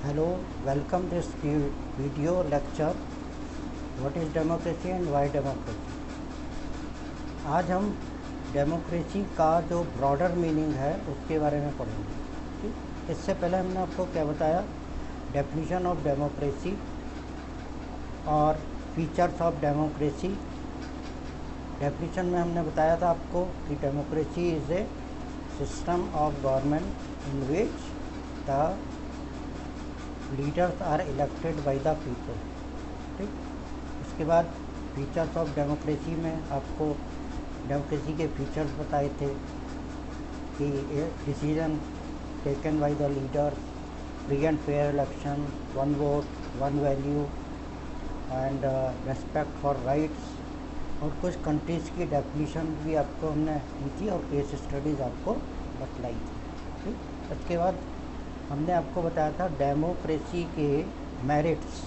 Hello, welcome this video lecture. What is democracy and why democracy? आज हम democracy का जो ब्रॉडर मीनिंग है उसके बारे में पढ़ेंगे। ठीक, इससे पहले हमने आपको क्या बताया, डेफिनेशन ऑफ डेमोक्रेसी और फीचर्स ऑफ डेमोक्रेसी। डेफिनेशन में हमने बताया था आपको कि democracy is a system of government in which the leaders are elected by the people. ठीक, उसके बाद फीचर्स ऑफ डेमोक्रेसी में आपको डेमोक्रेसी के फीचर्स बताए थे कि decision taken by the leaders, free and fair election, one vote, one value and respect for rights, और कुछ कंट्रीज़ की डेफिनेशन भी आपको हमने की थी और केस स्टडीज़ आपको बतलाई थी। ठीक, उसके बाद हमने आपको बताया था डेमोक्रेसी के मेरिट्स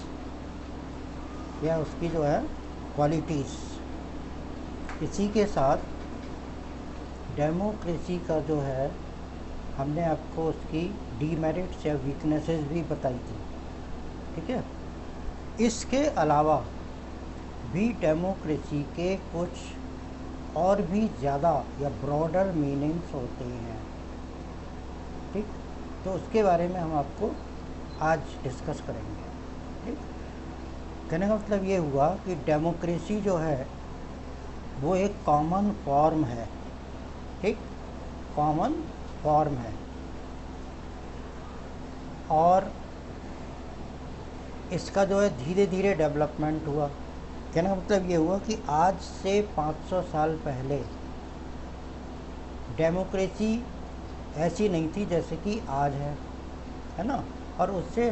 या उसकी जो है क्वालिटीज़। इसी के साथ डेमोक्रेसी का जो है हमने आपको उसकी डीमेरिट्स या वीकनेसेस भी बताई थी। ठीक है, इसके अलावा भी डेमोक्रेसी के कुछ और भी ज़्यादा या ब्रॉडर मीनिंग्स होते हैं। ठीक, तो उसके बारे में हम आपको आज डिस्कस करेंगे। ठीक, कहने का मतलब ये हुआ कि डेमोक्रेसी जो है वो एक कॉमन फॉर्म है। ठीक, कॉमन फॉर्म है और इसका जो है धीरे धीरे डेवलपमेंट हुआ। कहने का मतलब ये हुआ कि आज से 500 साल पहले डेमोक्रेसी ऐसी नहीं थी जैसे कि आज है ना, और उससे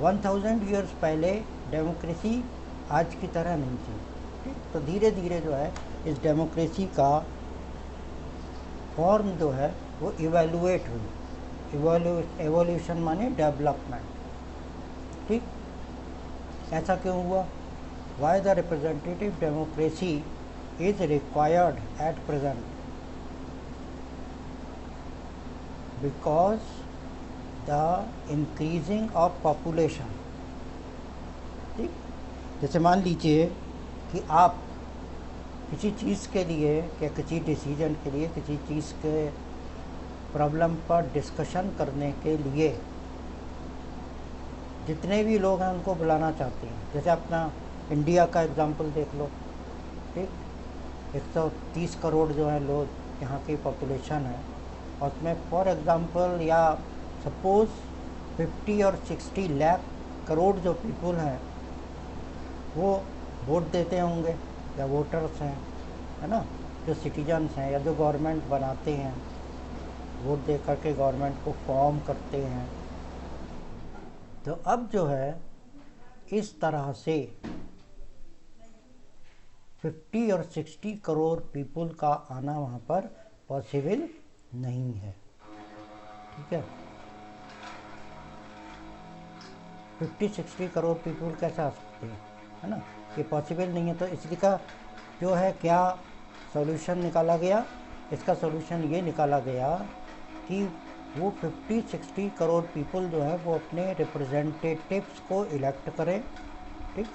1000 ईयर्स पहले डेमोक्रेसी आज की तरह नहीं थी। ठीक, तो धीरे धीरे जो है इस डेमोक्रेसी का फॉर्म जो है वो इवेलुएट हुई। एवोल्यूशन माने डेवलपमेंट। ठीक, ऐसा क्यों हुआ? Why the representative democracy is required at present because the increasing of population। ठीक, जैसे मान लीजिए कि आप किसी चीज़ के लिए या किसी डिसीजन के लिए, किसी चीज़ के प्रॉब्लम पर डिस्कशन करने के लिए जितने भी लोग हैं उनको बुलाना चाहते हैं। जैसे अपना इंडिया का एग्जांपल देख लो। ठीक, 130 करोड़ जो है लोग यहाँ की पॉपुलेशन है, और उसमें फॉर एग्ज़ाम्पल या सपोज़ 50 और 60 लाख करोड़ जो पीपल हैं वो वोट देते होंगे या वोटर्स हैं, है ना, जो सिटीजन्स हैं या जो गवर्नमेंट बनाते हैं, वोट दे करके गवर्नमेंट को फॉर्म करते हैं। तो अब जो है इस तरह से 50 और 60 करोड़ पीपल का आना वहाँ पर पॉसिबल नहीं है। ठीक है, 50-60 करोड़ पीपल कैसे आ सकते हैं, है ना, ये पॉसिबल नहीं है। तो इसलिए का जो है क्या सॉल्यूशन निकाला गया, इसका सॉल्यूशन ये निकाला गया कि वो 50-60 करोड़ पीपल जो है वो अपने रिप्रेजेंटेटिव्स को इलेक्ट करें। ठीक,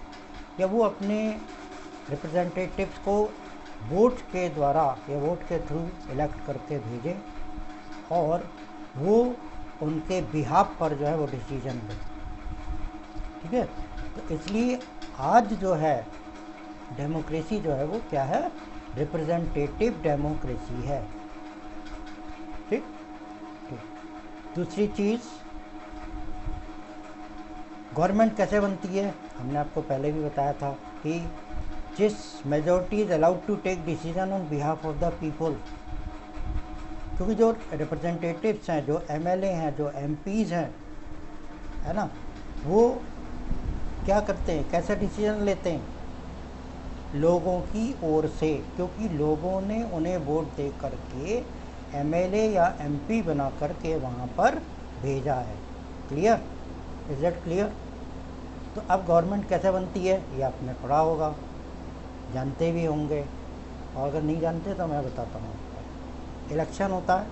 या वो अपने रिप्रेजेंटेटिव्स को वोट के द्वारा या वोट के थ्रू इलेक्ट करके भेजें और वो उनके बिहाफ पर जो है वो डिसीजन लें। ठीक है, तो इसलिए आज जो है डेमोक्रेसी जो है वो क्या है, रिप्रेजेंटेटिव डेमोक्रेसी है। ठीक, ठीक। दूसरी चीज़, गवर्नमेंट कैसे बनती है, हमने आपको पहले भी बताया था कि जिस majority is allowed to take decision on behalf of the people. क्योंकि जो रिप्रेजेंटेटिव्स हैं, जो एमएलए हैं, जो एमपीज़ हैं, है ना, वो क्या करते हैं, कैसे डिसीजन लेते हैं, लोगों की ओर से, क्योंकि लोगों ने उन्हें वोट दे करके एमएलए या एमपी बना करके वहाँ पर भेजा है। Clear, is that clear? तो अब गवर्नमेंट कैसे बनती है ये आपने पढ़ा होगा, जानते भी होंगे, और अगर नहीं जानते तो मैं बताता हूँ। इलेक्शन होता है,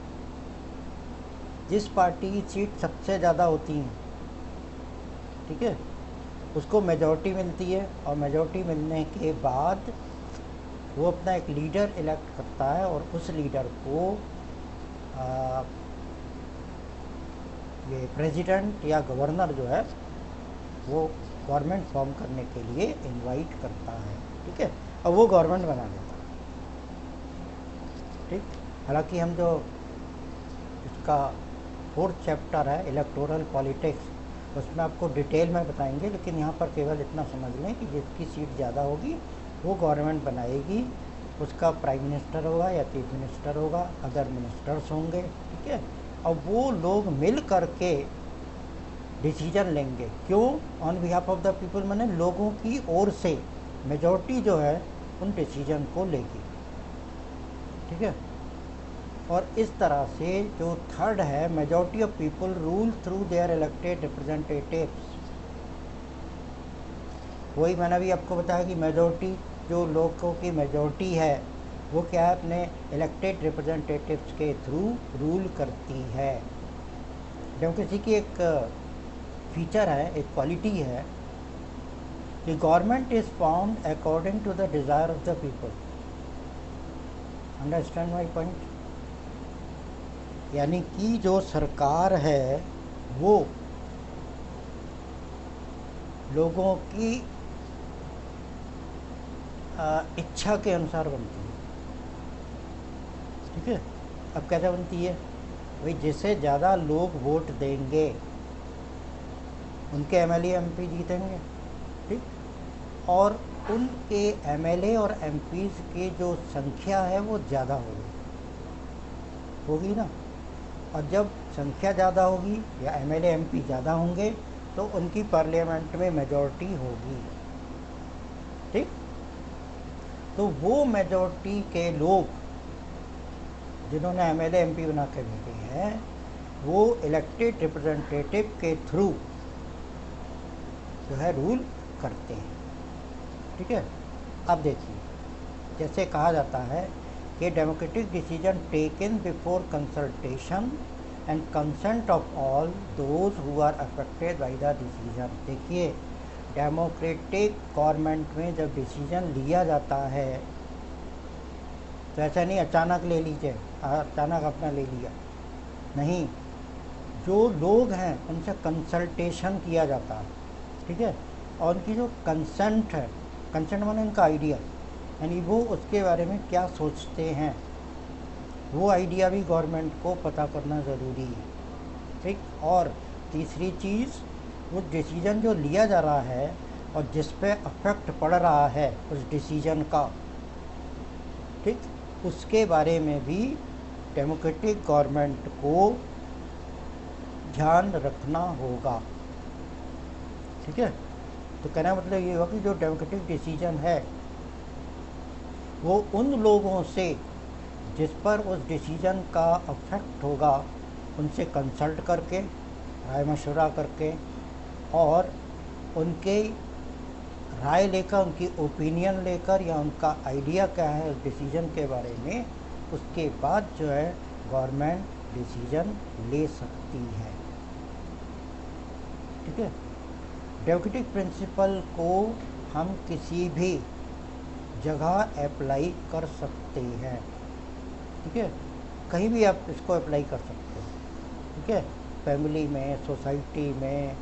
जिस पार्टी की सीट सबसे ज़्यादा होती हैं ठीक है, उसको मेजॉरिटी मिलती है और मेजॉरिटी मिलने के बाद वो अपना एक लीडर इलेक्ट करता है और उस लीडर को ये प्रेसिडेंट या गवर्नर जो है वो गवर्नमेंट फॉर्म करने के लिए इनवाइट करता है, ठीक है, और वो गवर्नमेंट बना देता है। ठीक, हालांकि हम जो इसका 4th चैप्टर है इलेक्टोरल पॉलिटिक्स, उसमें आपको डिटेल में बताएंगे, लेकिन यहाँ पर केवल इतना समझ लें कि जिसकी सीट ज़्यादा होगी वो गवर्नमेंट बनाएगी, उसका प्राइम मिनिस्टर होगा या चीफ मिनिस्टर होगा, अदर मिनिस्टर्स होंगे, ठीक है, और वो लोग मिल करके डिसीजन लेंगे। क्यों? On behalf of the people, माने लोगों की ओर से मेजॉरिटी जो है उन डिसीजन को लेगी, ठीक है। और इस तरह से जो थर्ड है, majority of people rule through their elected representatives, वही मैंने भी आपको बताया कि मेजॉरिटी जो लोगों की मेजॉरिटी है वो क्या है, अपने इलेक्टेड रिप्रेजेंटेटिव्स के थ्रू रूल करती है। डेमोक्रेसी की एक फीचर है, एक क्वालिटी है कि government is formed according to the desire of the people. Understand my point? यानी कि जो सरकार है वो लोगों की इच्छा के अनुसार बनती है, ठीक है। अब कैसे बनती है? भाई जैसे ज़्यादा लोग वोट देंगे उनके एमएलए एमपी जीतेंगे, ठीक, और उनके एमएलए और एमपीज़ की जो संख्या है वो ज़्यादा होगी ना। और जब संख्या ज़्यादा होगी या एमएलए एमपी ज़्यादा होंगे तो उनकी पार्लियामेंट में मेजॉरिटी होगी, ठीक। तो वो मेजॉरिटी के लोग जिन्होंने एमएलए एमपी बना के भेजे हैं वो इलेक्टेड रिप्रेजेंटेटिव के थ्रू जो है रूल करते हैं, ठीक है। अब देखिए, जैसे कहा जाता है कि democratic decision taken before consultation and consent of all those who are affected by the decision. देखिए, डेमोक्रेटिक गवर्नमेंट में जब डिसीजन लिया जाता है तो ऐसा नहीं अचानक ले लीजिए, अचानक अपना ले लिया, नहीं, जो लोग हैं उनसे कंसल्टेशन किया जाता है, ठीक है, और उनकी जो कंसेंट है, कंसेंट माने उनका आइडिया, यानी वो उसके बारे में क्या सोचते हैं, वो आइडिया भी गवर्नमेंट को पता करना ज़रूरी है, ठीक। और तीसरी चीज़, वो डिसीजन जो लिया जा रहा है और जिस पे अफेक्ट पड़ रहा है उस डिसीजन का, ठीक, उसके बारे में भी डेमोक्रेटिक गवर्नमेंट को ध्यान रखना होगा, ठीक है। तो कहना मतलब ये हुआ कि जो डेमोक्रेटिक डिसीजन है वो उन लोगों से जिस पर उस डिसीजन का अफेक्ट होगा उनसे कंसल्ट करके, राय मशवरा करके और उनके राय लेकर, उनकी ओपिनियन लेकर या उनका आइडिया क्या है उस डिसीजन के बारे में, उसके बाद जो है गवर्नमेंट डिसीजन ले सकती है, ठीक है। डेमोक्रेटिक प्रिंसिपल को हम किसी भी जगह अप्लाई कर सकते हैं, ठीक है, कहीं भी आप इसको अप्लाई कर सकते हो, ठीक है, फैमिली में, सोसाइटी में,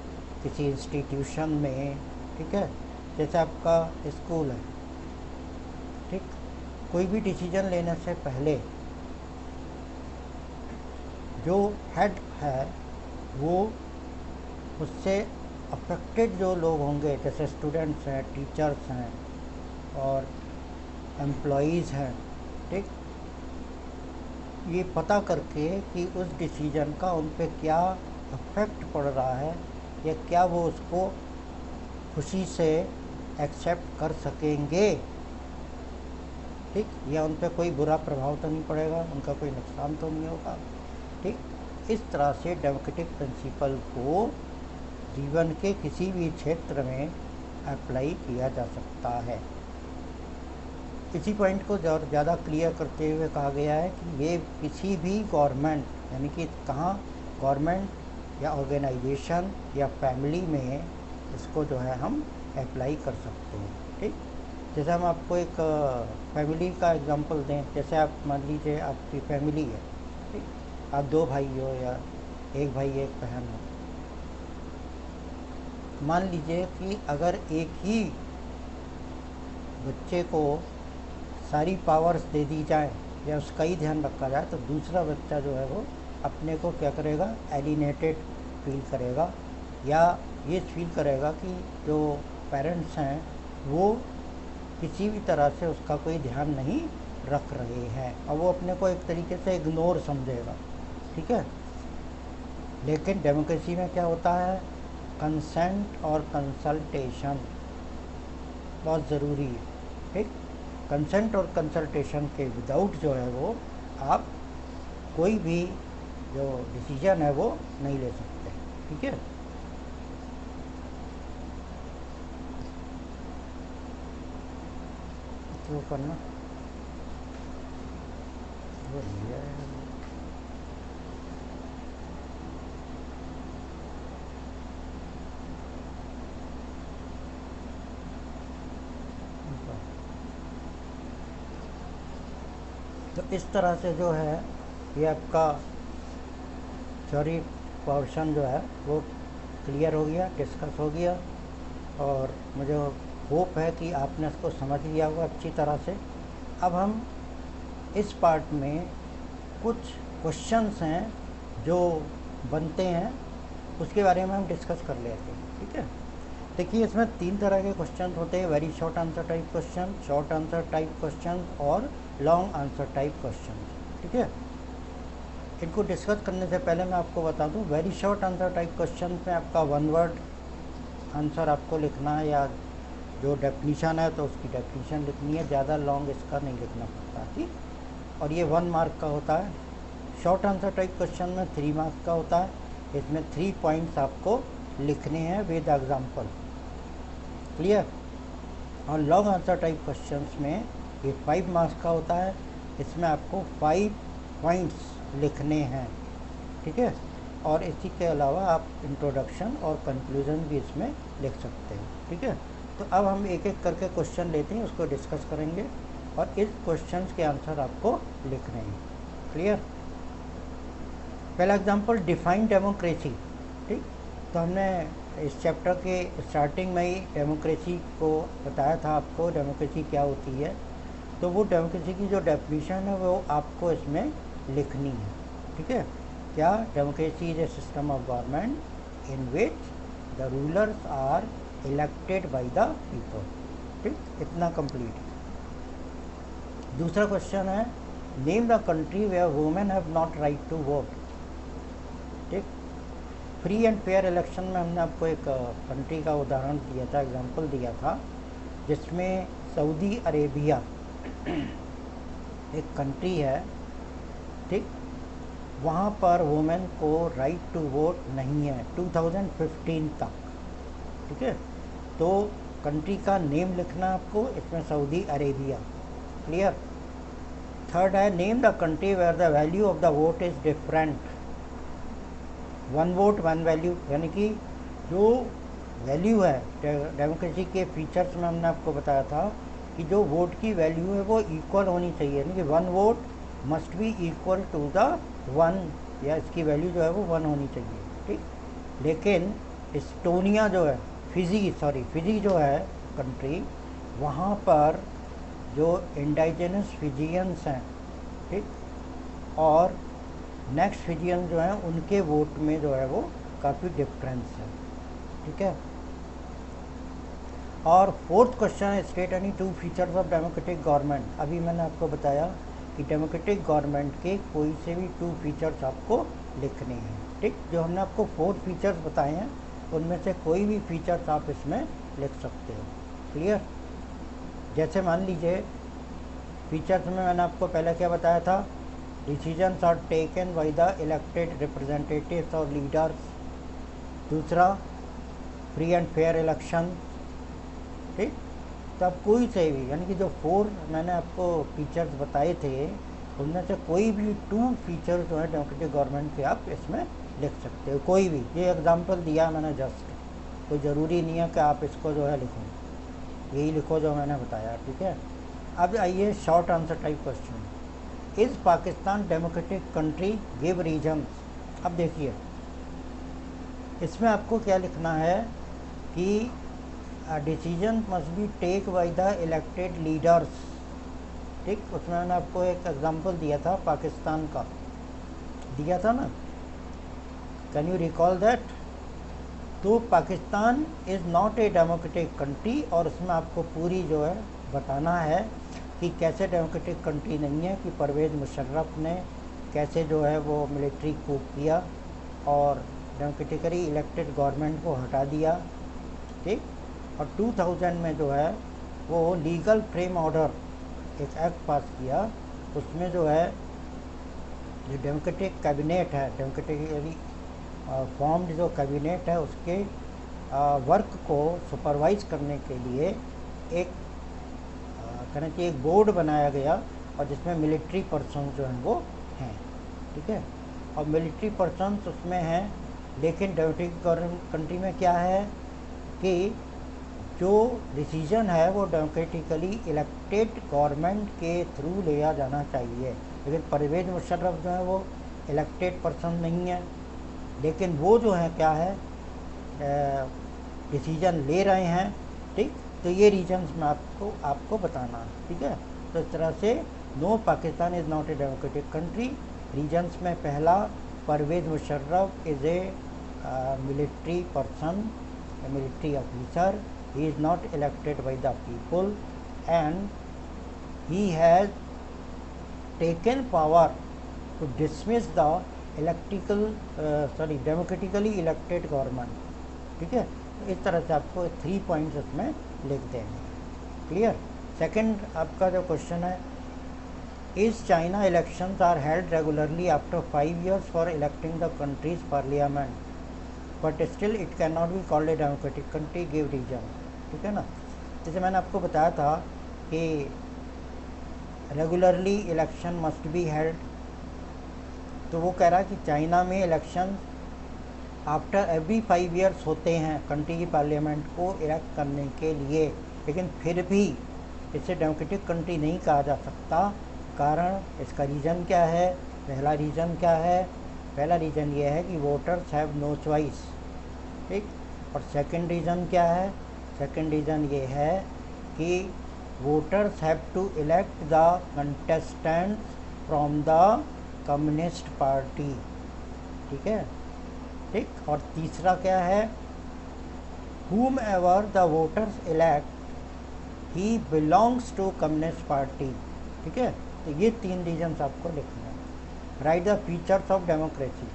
किसी इंस्टीट्यूशन में, ठीक है, जैसे आपका स्कूल है, ठीक, कोई भी डिसीजन लेने से पहले जो हेड है वो उससे अफेक्टेड जो लोग होंगे, जैसे स्टूडेंट्स हैं, टीचर्स हैं और एम्प्लॉइज़ हैं, ठीक, ये पता करके कि उस डिसीजन का उन पे क्या अफेक्ट पड़ रहा है या क्या वो उसको खुशी से एक्सेप्ट कर सकेंगे, ठीक, या उन पे कोई बुरा प्रभाव तो नहीं पड़ेगा, उनका कोई नुकसान तो नहीं होगा, ठीक। इस तरह से डेमोक्रेटिक प्रिंसिपल को जीवन के किसी भी क्षेत्र में अप्लाई किया जा सकता है। इसी पॉइंट को ज़्यादा क्लियर करते हुए कहा गया है कि ये किसी भी गवर्नमेंट, यानी कि कहाँ गवर्नमेंट या ऑर्गेनाइजेशन या फैमिली में इसको जो है हम अप्लाई कर सकते हैं। ठीक, जैसे हम आपको एक फैमिली का एग्जांपल दें, जैसे आप मान लीजिए आपकी फैमिली है, ठीक, आप 2 भाई हो या एक भाई एक बहन हो। मान लीजिए कि अगर एक ही बच्चे को सारी पावर्स दे दी जाए या उसका ही ध्यान रखा जाए, तो दूसरा बच्चा जो है वो अपने को क्या करेगा, एलिनेटेड फील करेगा, या ये फील करेगा कि जो पेरेंट्स हैं वो किसी भी तरह से उसका कोई ध्यान नहीं रख रहे हैं, और वो अपने को एक तरीके से इग्नोर समझेगा। ठीक है, लेकिन डेमोक्रेसी में क्या होता है, कंसेंट और कंसल्टेशन बहुत ज़रूरी है। ठीक, कंसेंट और कंसल्टेशन के विदाउट जो है वो आप कोई भी जो डिसीजन है वो नहीं ले सकते। ठीक है, तो करना वो लिया है। तो इस तरह से जो है ये आपका थ्योरी पोर्शन जो है वो क्लियर हो गया, डिस्कस हो गया, और मुझे होप है कि आपने इसको समझ लिया होगा अच्छी तरह से। अब हम इस पार्ट में कुछ क्वेश्चंस हैं जो बनते हैं, उसके बारे में हम डिस्कस कर लेते हैं। ठीक है, देखिए इसमें 3 तरह के क्वेश्चन होते हैं, very short answer type question, short answer type question और लॉन्ग आंसर टाइप क्वेश्चन। ठीक है, इनको डिस्कस करने से पहले मैं आपको बता दूं, very short answer type question में आपका 1 वर्ड आंसर आपको लिखना है, या जो डेफिनीशन है तो उसकी डेफिनीशन लिखनी है, ज़्यादा लॉन्ग इसका नहीं लिखना पड़ता। ठीक, और ये 1 मार्क का होता है। शॉर्ट आंसर टाइप क्वेश्चन में 3 मार्क्स का होता है, इसमें 3 पॉइंट्स आपको लिखने हैं विद एग्जाम्पल। क्लियर, और लॉन्ग आंसर टाइप क्वेश्चंस में ये 5 मार्क्स का होता है, इसमें आपको 5 पॉइंट्स लिखने हैं। ठीक है, और इसी के अलावा आप इंट्रोडक्शन और कंक्लूजन भी इसमें लिख सकते हैं। ठीक है, तो अब हम एक एक करके क्वेश्चन लेते हैं, उसको डिस्कस करेंगे, और इस क्वेश्चंस के आंसर आपको लिखने हैं। क्लियर, पहला एग्जांपल, डिफाइन डेमोक्रेसी। ठीक, तो हमने इस चैप्टर के स्टार्टिंग में ही डेमोक्रेसी को बताया था आपको, डेमोक्रेसी क्या होती है। तो वो डेमोक्रेसी की जो डेफिनेशन है वो आपको इसमें लिखनी है। ठीक है, क्या, democracy is a system of government in which the rulers are elected by the people. ठीक, इतना कंप्लीट। दूसरा क्वेश्चन है, name the country where women have not right to vote. ठीक, फ्री एंड फेयर इलेक्शन में हमने आपको एक country का उदाहरण दिया था, एग्जांपल दिया था, जिसमें सऊदी अरेबिया एक कंट्री है। ठीक, वहाँ पर वुमेन को राइट टू वोट नहीं है 2015 तक। ठीक है, तो कंट्री का नेम लिखना आपको, इसमें सऊदी अरेबिया। क्लियर, थर्ड है, name the country where the value of the vote is different. 1 vote 1 value, यानी कि जो वैल्यू है डेमोक्रेसी के फीचर्स में हमने आपको बताया था कि जो वोट की वैल्यू है वो इक्वल होनी चाहिए, यानी कि 1 vote must be equal to the 1, या इसकी वैल्यू जो है वो 1 होनी चाहिए। ठीक, लेकिन एस्टोनिया जो है, फिजी जो है कंट्री, वहाँ पर जो इंडाइजेनस फिजियंस हैं, ठीक, और नेक्स्ट फिजियन जो हैं, उनके वोट में जो है वो काफ़ी डिफरेंस है। ठीक है, और फोर्थ क्वेश्चन है, state any 2 features of democratic government. अभी मैंने आपको बताया कि डेमोक्रेटिक गवर्नमेंट के कोई से भी 2 फीचर्स आपको लिखने हैं। ठीक, जो हमने आपको 4 फीचर्स बताए हैं उनमें से कोई भी फीचर्स आप इसमें लिख सकते हो। क्लियर, जैसे मान लीजिए फीचर्स में मैंने आपको पहले क्या बताया था, decisions are taken by the elected representatives और लीडर्स। दूसरा, फ्री एंड फेयर इलेक्शन। ठीक, तो अब कोई से भी, यानी कि जो 4 मैंने आपको फीचर्स बताए थे उनमें से कोई भी 2 फीचर्स जो है डेमोक्रेटिक गवर्नमेंट के आप इसमें लिख सकते हो, कोई भी। ये एग्जांपल दिया मैंने जस्ट। कोई ज़रूरी नहीं है कि आप इसको जो है लिखो, यही लिखो जो मैंने बताया, ठीक है। अब आइए short answer type question. Is Pakistan democratic country, give reasons. अब देखिए इसमें आपको क्या लिखना है कि decision must be take by the elected leaders, ठीक। उसमें मैंने आपको एक एग्जांपल दिया था, पाकिस्तान का दिया था ना, कैन यू रिकॉल दैट। तो Pakistan is not a democratic country, और उसमें आपको पूरी जो है बताना है कि कैसे डेमोक्रेटिक कंट्री नहीं है, कि परवेज़ मुशर्रफ ने कैसे जो है वो मिलिट्री कूप किया और डेमोक्रेटिकली इलेक्टेड गवर्नमेंट को हटा दिया, ठीक। और 2000 में जो है वो लीगल फ्रेम ऑर्डर एक एक्ट पास किया, उसमें जो है जो डेमोक्रेटिक कैबिनेट है, डेमोक्रेटिकली फॉर्म्ड जो कैबिनेट है, उसके वर्क को सुपरवाइज करने के लिए एक कहना चाहिए एक बोर्ड बनाया गया, और जिसमें मिलिट्री पर्सन जो हैं वो हैं, ठीक है। और मिलिट्री पर्सनस उसमें हैं, लेकिन डेमोक्रेटिक कंट्री में क्या है कि जो डिसीजन है वो डेमोक्रेटिकली इलेक्टेड गवर्नमेंट के थ्रू लिया जाना चाहिए। लेकिन परवेज़ मुशर्रफ जो है वो इलेक्टेड पर्सन नहीं है, लेकिन वो जो है क्या है डिसीजन ले रहे हैं, ठीक। तो ये रीजन्स में आपको बताना है, ठीक है। तो इस तरह से no, Pakistan is not a democratic country. Reasons में पहला, Pervez Musharraf is a military person, a military officer, he is not elected by the people and he has taken power to dismiss the democratically elected government, ठीक है। तो इस तरह से आपको 3 points उसमें लिख देंगे, क्लियर। सेकंड आपका जो क्वेश्चन है, is China elections are held regularly after 5 years for electing the country's parliament, but still it can not be called a democratic country, give reason, ठीक है ना। जैसे मैंने आपको बताया था कि regularly election must be held, तो वो कह रहा है कि चाइना में इलेक्शन आफ्टर एवरी 5 years होते हैं कंट्री की पार्लियामेंट को इलेक्ट करने के लिए, लेकिन फिर भी इसे डेमोक्रेटिक कंट्री नहीं कहा जा सकता। कारण इसका रीज़न क्या है? पहला रीज़न क्या है? पहला रीज़न ये है कि वोटर्स हैव नो चॉइस, ठीक। और सेकंड रीज़न क्या है? सेकंड रीज़न ये है कि voters have to elect the contestants from the communist party, ठीक है, ठीक। और तीसरा क्या है? whom ever the voters elect he belongs to communist party, ठीक है। तो ये 3 रीजन्स आपको लिखना है। Right the features of democracy,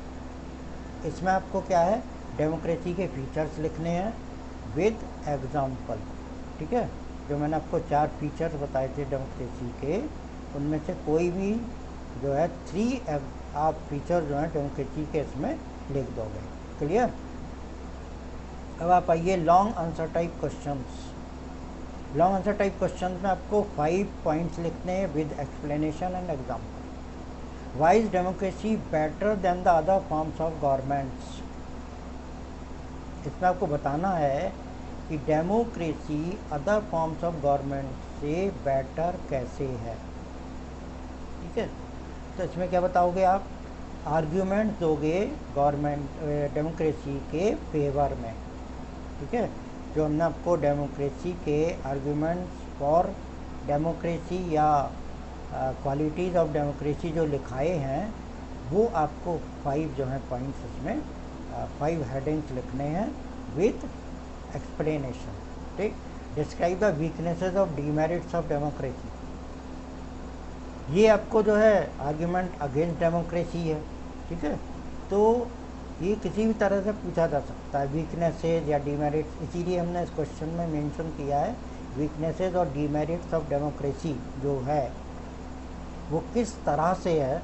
इसमें आपको क्या है? डेमोक्रेसी के फीचर्स लिखने हैं विद एग्जाम्पल, ठीक है। जो मैंने आपको 4 फीचर्स बताए थे डेमोक्रेसी के, उनमें से कोई भी जो है 3 आप फीचर जो है डेमोक्रेसी के इसमें लिख दोगे, क्लियर। अब आप आइए long answer type questions. Long answer type questions में आपको 5 पॉइंट्स लिखने हैं with explanation and example. Why is democracy better than the other forms of governments? इसमें आपको बताना है कि democracy other forms of government से बेटर कैसे है, ठीक है। तो इसमें क्या बताओगे आप? आर्ग्यूमेंट दोगे गवर्नमेंट डेमोक्रेसी के फेवर में, ठीक है। जो हमने आपको डेमोक्रेसी के आर्ग्यूमेंट्स फॉर डेमोक्रेसी या क्वालिटीज़ ऑफ डेमोक्रेसी जो लिखाए हैं, वो आपको 5 जो हैं पॉइंट्स इसमें 5 हेडिंग्स लिखने हैं विद एक्सप्लेनेशन, ठीक। Describe the weaknesses of demerits of democracy, ये आपको जो है आर्ग्यूमेंट अगेंस्ट डेमोक्रेसी है, ठीक है। तो ये किसी भी तरह से पूछा जा सकता है, वीकनेसेस या डीमेरिट्स, इसीलिए हमने इस क्वेश्चन में मेंशन किया है वीकनेसेस और डीमेरिट्स ऑफ डेमोक्रेसी जो है वो किस तरह से है,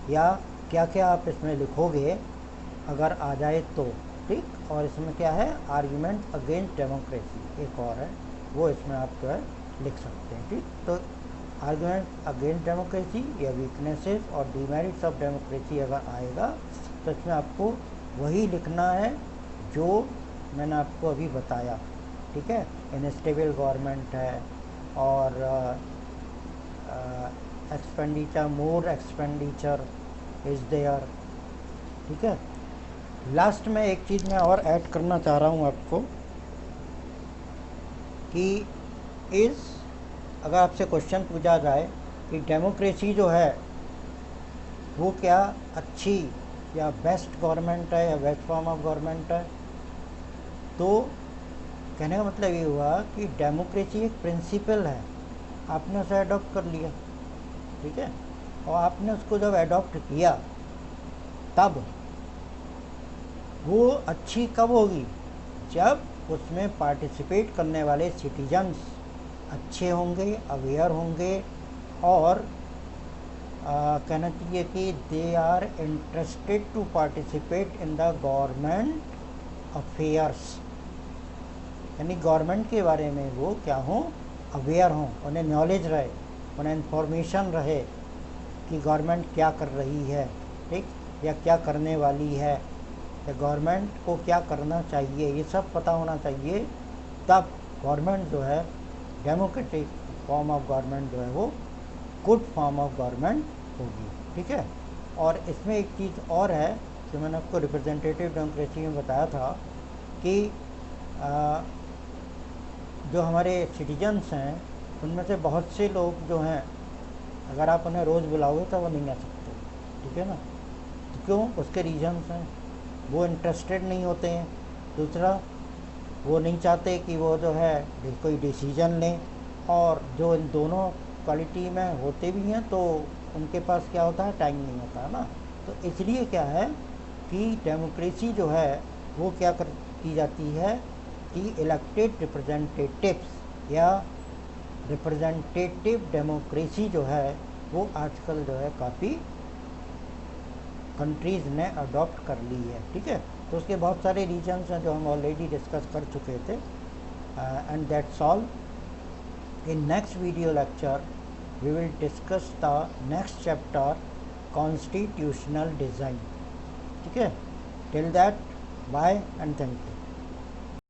या क्या क्या आप इसमें लिखोगे अगर आ जाए तो, ठीक। और इसमें क्या है? आर्ग्यूमेंट अगेंस्ट डेमोक्रेसी एक और है, वो इसमें आप जो है लिख सकते हैं, ठीक। तो आर्ग्यूमेंट अगेंस्ट डेमोक्रेसी या वीकनेसेस और डीमेरिट्स ऑफ डेमोक्रेसी अगर आएगा तो इसमें आपको वही लिखना है जो मैंने आपको अभी बताया, ठीक है। इनस्टेबल गवर्नमेंट है, और expenditure, more expenditure is there, ठीक है। लास्ट में एक चीज़ मैं और ऐड करना चाह रहा हूँ आपको कि अगर आपसे क्वेश्चन पूछा जाए कि डेमोक्रेसी जो है वो क्या अच्छी या बेस्ट गवर्नमेंट है या बेस्ट फॉर्म ऑफ गवर्नमेंट है, तो कहने का मतलब ये हुआ कि डेमोक्रेसी एक प्रिंसिपल है, आपने उसे अडॉप्ट कर लिया, ठीक है। और आपने उसको जब अडॉप्ट किया तब वो अच्छी कब होगी, जब उसमें पार्टिसिपेट करने वाले सिटीजन्स अच्छे होंगे, अवेयर होंगे, और कहना चाहिए कि they are interested to participate in the government affairs, यानी गवर्नमेंट के बारे में वो क्या हों, अवेयर हों, उन्हें नॉलेज रहे, उन्हें इन्फॉर्मेशन रहे कि गवर्नमेंट क्या कर रही है, ठीक, या क्या करने वाली है, या गवर्नमेंट को क्या करना चाहिए, ये सब पता होना चाहिए। तब गवर्नमेंट जो है, डेमोक्रेटिक फॉर्म ऑफ गवर्नमेंट जो है वो गुड फॉर्म ऑफ गवर्नमेंट होगी, ठीक है। और इसमें एक चीज़ और है जो मैंने आपको रिप्रेजेंटेटिव डेमोक्रेसी में बताया था कि जो हमारे सिटीजन्स हैं उनमें से बहुत से लोग जो हैं, अगर आप उन्हें रोज़ बुलाओगे तो वो नहीं आ सकते, ठीक है ना। तो क्यों, उसके रीजन्स हैं, वो इंटरेस्टेड नहीं होते हैं, दूसरा वो नहीं चाहते कि वो जो है कोई डिसीजन लें, और जो इन दोनों क्वालिटी में होते भी हैं तो उनके पास क्या होता है, टाइम नहीं होता है ना। तो इसलिए क्या है कि डेमोक्रेसी जो है वो क्या की जाती है कि इलेक्टेड रिप्रेजेंटेटिव्स या रिप्रेजेंटेटिव डेमोक्रेसी जो है वो आजकल जो है काफ़ी कंट्रीज़ ने अडॉप्ट कर ली है, ठीक है। तो उसके बहुत सारे रीजन्स हैं जो हम ऑलरेडी डिस्कस कर चुके थे, and that's all. In next video lecture, we will discuss the next chapter, constitutional design. ठीक है, till that, bye and thank you.